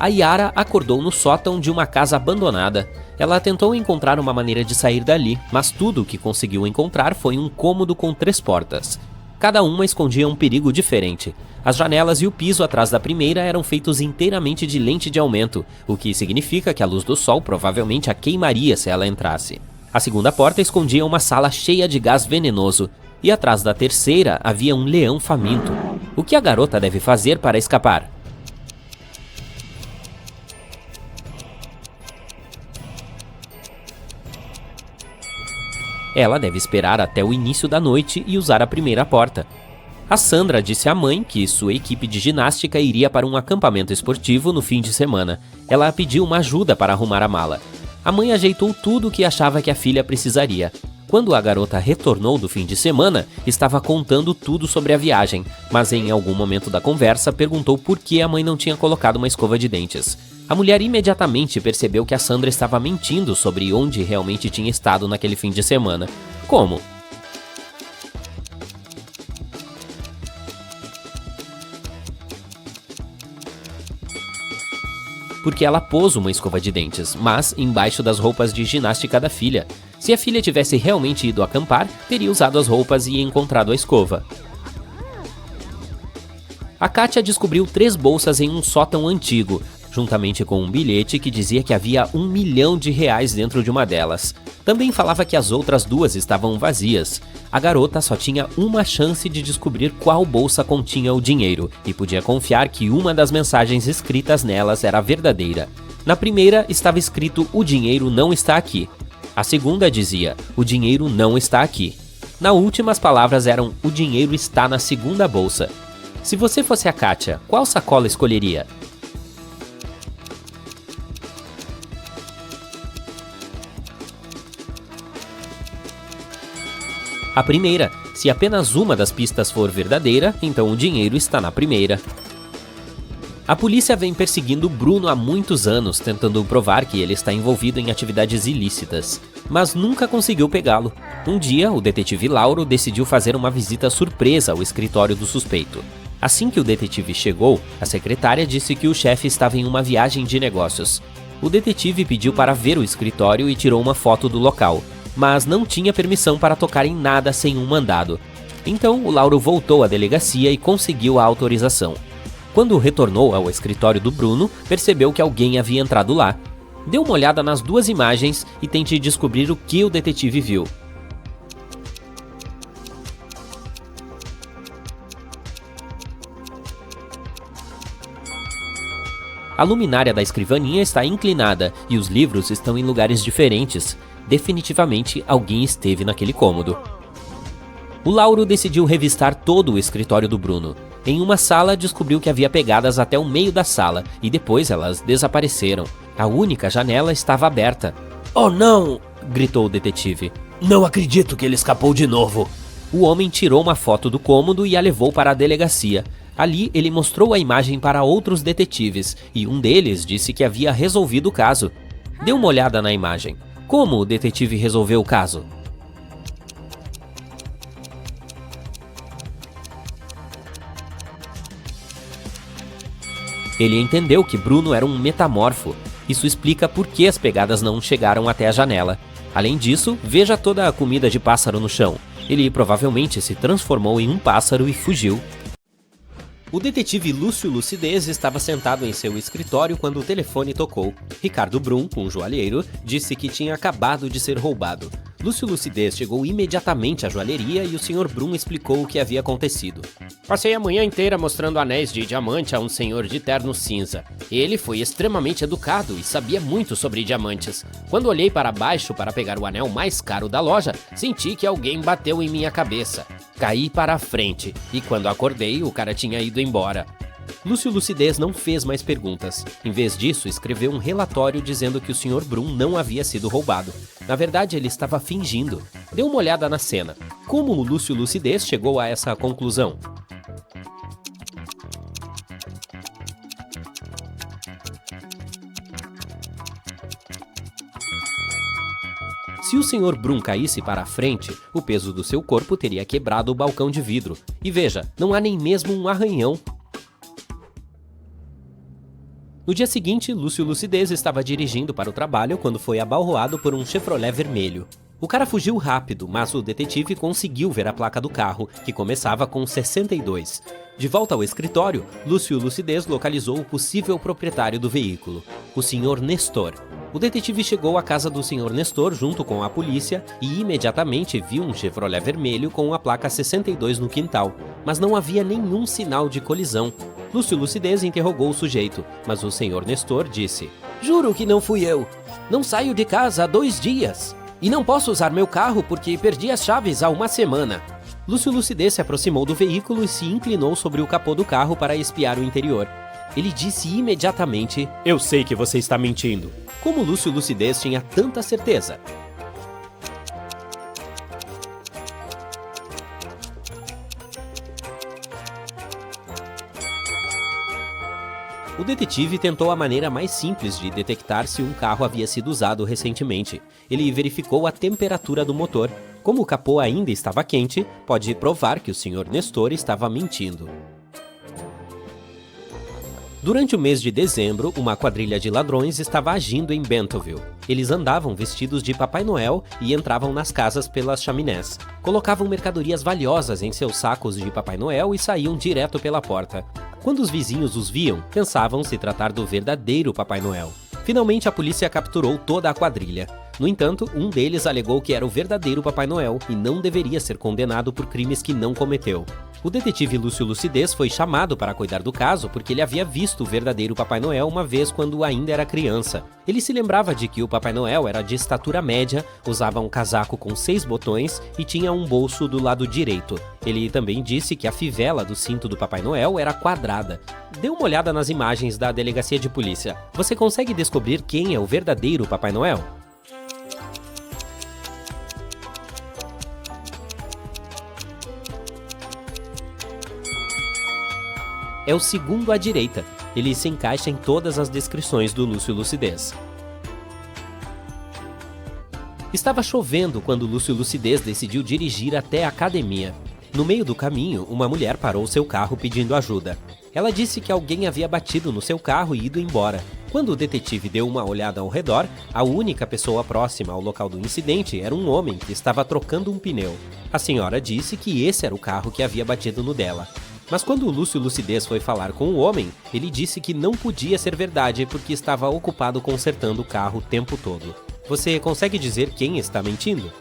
A Yara acordou no sótão de uma casa abandonada. Ela tentou encontrar uma maneira de sair dali, mas tudo o que conseguiu encontrar foi um cômodo com 3 portas. Cada uma escondia um perigo diferente. As janelas e o piso atrás da primeira eram feitos inteiramente de lente de aumento, o que significa que a luz do sol provavelmente a queimaria se ela entrasse. A segunda porta escondia uma sala cheia de gás venenoso, e atrás da terceira havia um leão faminto. O que a garota deve fazer para escapar? Ela deve esperar até o início da noite e usar a primeira porta. A Sandra disse à mãe que sua equipe de ginástica iria para um acampamento esportivo no fim de semana. Ela pediu uma ajuda para arrumar a mala. A mãe ajeitou tudo o que achava que a filha precisaria. Quando a garota retornou do fim de semana, estava contando tudo sobre a viagem, mas em algum momento da conversa perguntou por que a mãe não tinha colocado uma escova de dentes. A mulher imediatamente percebeu que a Sandra estava mentindo sobre onde realmente tinha estado naquele fim de semana. Como? Porque ela pôs uma escova de dentes, mas embaixo das roupas de ginástica da filha. Se a filha tivesse realmente ido acampar, teria usado as roupas e encontrado a escova. A Kátia descobriu 3 bolsas em um sótão antigo, juntamente com um bilhete que dizia que havia R$1 milhão dentro de uma delas. Também falava que as outras 2 estavam vazias. A garota só tinha uma chance de descobrir qual bolsa continha o dinheiro, e podia confiar que uma das mensagens escritas nelas era verdadeira. Na primeira estava escrito "O dinheiro não está aqui". A segunda dizia "O dinheiro não está aqui". Na última as palavras eram "O dinheiro está na segunda bolsa". Se você fosse a Kátia, qual sacola escolheria? A primeira. Se apenas uma das pistas for verdadeira, então o dinheiro está na primeira. A polícia vem perseguindo Bruno há muitos anos, tentando provar que ele está envolvido em atividades ilícitas, mas nunca conseguiu pegá-lo. Um dia, o detetive Lauro decidiu fazer uma visita surpresa ao escritório do suspeito. Assim que o detetive chegou, a secretária disse que o chefe estava em uma viagem de negócios. O detetive pediu para ver o escritório e tirou uma foto do local, mas não tinha permissão para tocar em nada sem um mandado. Então, o Lauro voltou à delegacia e conseguiu a autorização. Quando retornou ao escritório do Bruno, percebeu que alguém havia entrado lá. Dê uma olhada nas 2 imagens e tente descobrir o que o detetive viu. A luminária da escrivaninha está inclinada e os livros estão em lugares diferentes. Definitivamente alguém esteve naquele cômodo. O Lauro decidiu revistar todo o escritório do Bruno. Em uma sala descobriu que havia pegadas até o meio da sala e depois elas desapareceram. A única janela estava aberta. "Oh não!" gritou o detetive. "Não acredito que ele escapou de novo!" O homem tirou uma foto do cômodo e a levou para a delegacia. Ali ele mostrou a imagem para outros detetives e um deles disse que havia resolvido o caso. Dê uma olhada na imagem. Como o detetive resolveu o caso? Ele entendeu que Bruno era um metamorfo. Isso explica por que as pegadas não chegaram até a janela. Além disso, veja toda a comida de pássaro no chão. Ele provavelmente se transformou em um pássaro e fugiu. O detetive Lúcio Lucidez estava sentado em seu escritório quando o telefone tocou. Ricardo Brum, um joalheiro, disse que tinha acabado de ser roubado. Lúcio Lucidez chegou imediatamente à joalheria e o Sr. Brum explicou o que havia acontecido. "Passei a manhã inteira mostrando anéis de diamante a um senhor de terno cinza. Ele foi extremamente educado e sabia muito sobre diamantes. Quando olhei para baixo para pegar o anel mais caro da loja, senti que alguém bateu em minha cabeça. Caí para a frente e quando acordei, o cara tinha ido embora." Lúcio Lucidez não fez mais perguntas. Em vez disso, escreveu um relatório dizendo que o Sr. Brum não havia sido roubado. Na verdade, ele estava fingindo. Dê uma olhada na cena. Como o Lúcio Lucidez chegou a essa conclusão? Se o Sr. Brum caísse para a frente, o peso do seu corpo teria quebrado o balcão de vidro. E veja, não há nem mesmo um arranhão. No dia seguinte, Lúcio Lucidez estava dirigindo para o trabalho quando foi abalroado por um Chevrolet vermelho. O cara fugiu rápido, mas o detetive conseguiu ver a placa do carro, que começava com 62. De volta ao escritório, Lúcio Lucidez localizou o possível proprietário do veículo, o Sr. Nestor. O detetive chegou à casa do Sr. Nestor junto com a polícia e imediatamente viu um Chevrolet vermelho com a placa 62 no quintal, mas não havia nenhum sinal de colisão. Lúcio Lucidez interrogou o sujeito, mas o Sr. Nestor disse: "Juro que não fui eu. Não saio de casa há 2 dias. E não posso usar meu carro porque perdi as chaves há 1 semana." Lúcio Lucidez se aproximou do veículo e se inclinou sobre o capô do carro para espiar o interior. Ele disse imediatamente: "Eu sei que você está mentindo." Como Lúcio Lucidez tinha tanta certeza? O detetive tentou a maneira mais simples de detectar se um carro havia sido usado recentemente. Ele verificou a temperatura do motor. Como o capô ainda estava quente, pode provar que o Sr. Nestor estava mentindo. Durante o mês de dezembro, uma quadrilha de ladrões estava agindo em Bentonville. Eles andavam vestidos de Papai Noel e entravam nas casas pelas chaminés. Colocavam mercadorias valiosas em seus sacos de Papai Noel e saíam direto pela porta. Quando os vizinhos os viam, pensavam se tratar do verdadeiro Papai Noel. Finalmente, a polícia capturou toda a quadrilha. No entanto, um deles alegou que era o verdadeiro Papai Noel e não deveria ser condenado por crimes que não cometeu. O detetive Lúcio Lucidez foi chamado para cuidar do caso porque ele havia visto o verdadeiro Papai Noel uma vez quando ainda era criança. Ele se lembrava de que o Papai Noel era de estatura média, usava um casaco com 6 botões e tinha um bolso do lado direito. Ele também disse que a fivela do cinto do Papai Noel era quadrada. Dê uma olhada nas imagens da delegacia de polícia. Você consegue descobrir quem é o verdadeiro Papai Noel? É o segundo à direita. Ele se encaixa em todas as descrições do Lúcio Lucidez. Estava chovendo quando Lúcio Lucidez decidiu dirigir até a academia. No meio do caminho, uma mulher parou seu carro pedindo ajuda. Ela disse que alguém havia batido no seu carro e ido embora. Quando o detetive deu uma olhada ao redor, a única pessoa próxima ao local do incidente era um homem que estava trocando um pneu. A senhora disse que esse era o carro que havia batido no dela. Mas quando o Lúcio Lucidez foi falar com o homem, ele disse que não podia ser verdade porque estava ocupado consertando o carro o tempo todo. Você consegue dizer quem está mentindo?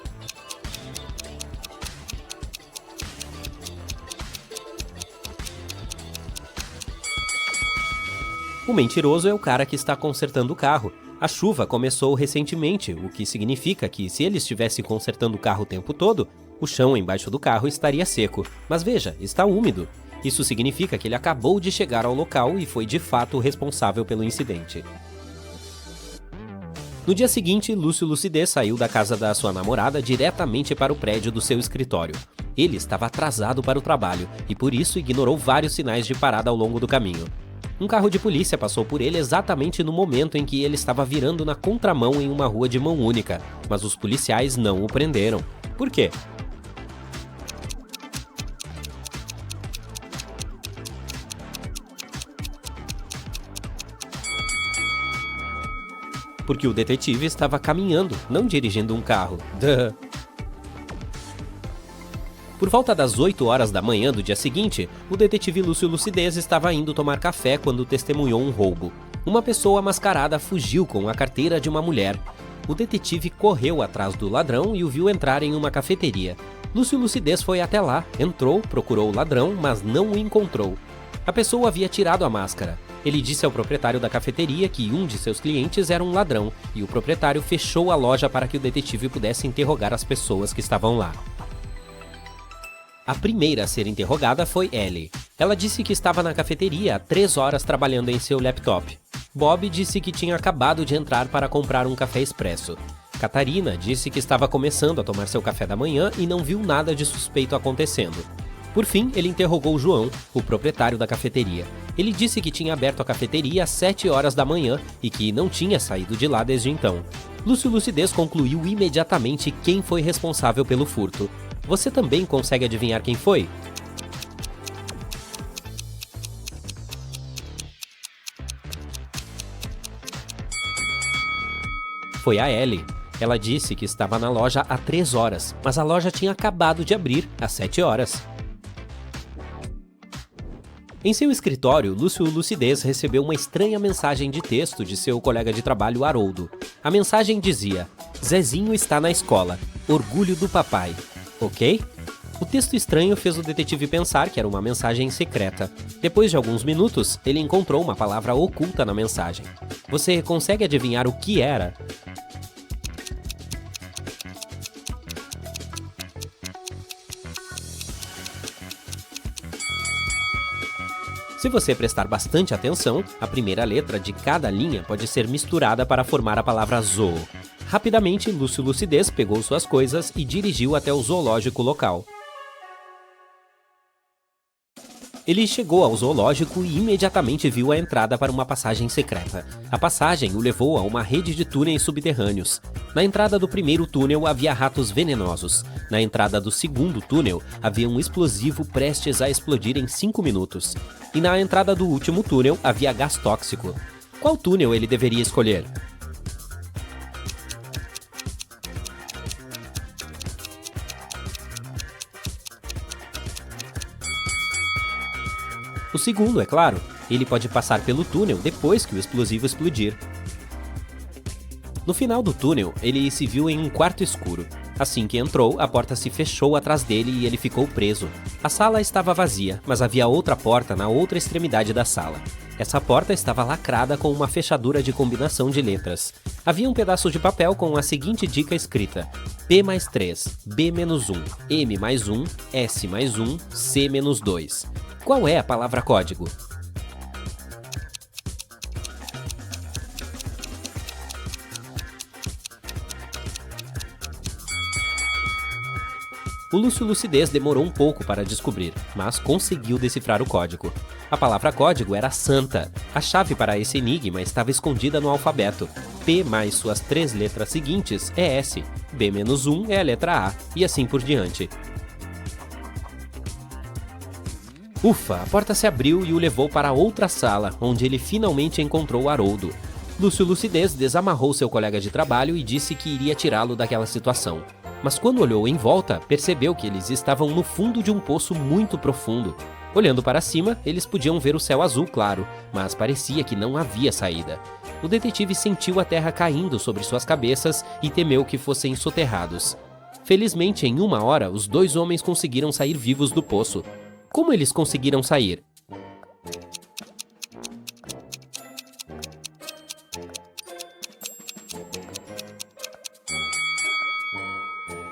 O mentiroso é o cara que está consertando o carro. A chuva começou recentemente, o que significa que se ele estivesse consertando o carro o tempo todo, o chão embaixo do carro estaria seco. Mas veja, está úmido. Isso significa que ele acabou de chegar ao local e foi de fato o responsável pelo incidente. No dia seguinte, Lúcio Lucidez saiu da casa da sua namorada diretamente para o prédio do seu escritório. Ele estava atrasado para o trabalho e por isso ignorou vários sinais de parada ao longo do caminho. Um carro de polícia passou por ele exatamente no momento em que ele estava virando na contramão em uma rua de mão única, mas os policiais não o prenderam. Por quê? Porque o detetive estava caminhando, não dirigindo um carro. Duh. Por volta das 8 horas da manhã do dia seguinte, o detetive Lúcio Lucidez estava indo tomar café quando testemunhou um roubo. Uma pessoa mascarada fugiu com a carteira de uma mulher. O detetive correu atrás do ladrão e o viu entrar em uma cafeteria. Lúcio Lucidez foi até lá, entrou, procurou o ladrão, mas não o encontrou. A pessoa havia tirado a máscara. Ele disse ao proprietário da cafeteria que um de seus clientes era um ladrão, e o proprietário fechou a loja para que o detetive pudesse interrogar as pessoas que estavam lá. A primeira a ser interrogada foi Ellie. Ela disse que estava na cafeteria há 3 horas trabalhando em seu laptop. Bob disse que tinha acabado de entrar para comprar um café expresso. Catarina disse que estava começando a tomar seu café da manhã e não viu nada de suspeito acontecendo. Por fim, ele interrogou João, o proprietário da cafeteria. Ele disse que tinha aberto a cafeteria às 7 horas da manhã e que não tinha saído de lá desde então. Lúcio Lucidez concluiu imediatamente quem foi responsável pelo furto. Você também consegue adivinhar quem foi? foi a Ellie. Ela disse que estava na loja há 3 horas, mas a loja tinha acabado de abrir às 7 horas. Em seu escritório, Lúcio Lucidez recebeu uma estranha mensagem de texto de seu colega de trabalho Haroldo. A mensagem dizia: Zezinho está na escola. Orgulho do papai. Ok? O texto estranho fez o detetive pensar que era uma mensagem secreta. Depois de alguns minutos, ele encontrou uma palavra oculta na mensagem. Você consegue adivinhar o que era? Se você prestar bastante atenção, a primeira letra de cada linha pode ser misturada para formar a palavra zoo. Rapidamente, Lúcio Lucidez pegou suas coisas e dirigiu até o zoológico local. Ele chegou ao zoológico e imediatamente viu a entrada para uma passagem secreta. A passagem o levou a uma rede de túneis subterrâneos. Na entrada do primeiro túnel havia ratos venenosos. Na entrada do segundo túnel havia um explosivo prestes a explodir em 5 minutos. E na entrada do último túnel havia gás tóxico. Qual túnel ele deveria escolher? O segundo, é claro. Ele pode passar pelo túnel depois que o explosivo explodir. No final do túnel, ele se viu em um quarto escuro. Assim que entrou, a porta se fechou atrás dele e ele ficou preso. A sala estava vazia, mas havia outra porta na outra extremidade da sala. Essa porta estava lacrada com uma fechadura de combinação de letras. Havia um pedaço de papel com a seguinte dica escrita: P mais 3, B menos 1, M mais 1, S mais 1, C menos 2. Qual é a palavra código? O Lúcio Lucidez demorou um pouco para descobrir, mas conseguiu decifrar o código. A palavra código era Santa. A chave para esse enigma estava escondida no alfabeto. P mais suas 3 letras seguintes é S, B menos 1 é a letra A, e assim por diante. Ufa, a porta se abriu e o levou para outra sala, onde ele finalmente encontrou Haroldo. Lúcio Lucidez desamarrou seu colega de trabalho e disse que iria tirá-lo daquela situação. Mas quando olhou em volta, percebeu que eles estavam no fundo de um poço muito profundo. Olhando para cima, eles podiam ver o céu azul claro, mas parecia que não havia saída. O detetive sentiu a terra caindo sobre suas cabeças e temeu que fossem soterrados. Felizmente, em 1 hora, os 2 homens conseguiram sair vivos do poço. Como eles conseguiram sair?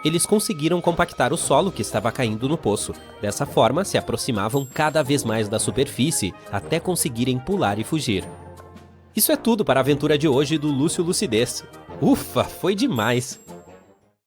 Eles conseguiram compactar o solo que estava caindo no poço. Dessa forma, se aproximavam cada vez mais da superfície até conseguirem pular e fugir. Isso é tudo para a aventura de hoje do Lúcio Lucidez. Ufa, foi demais!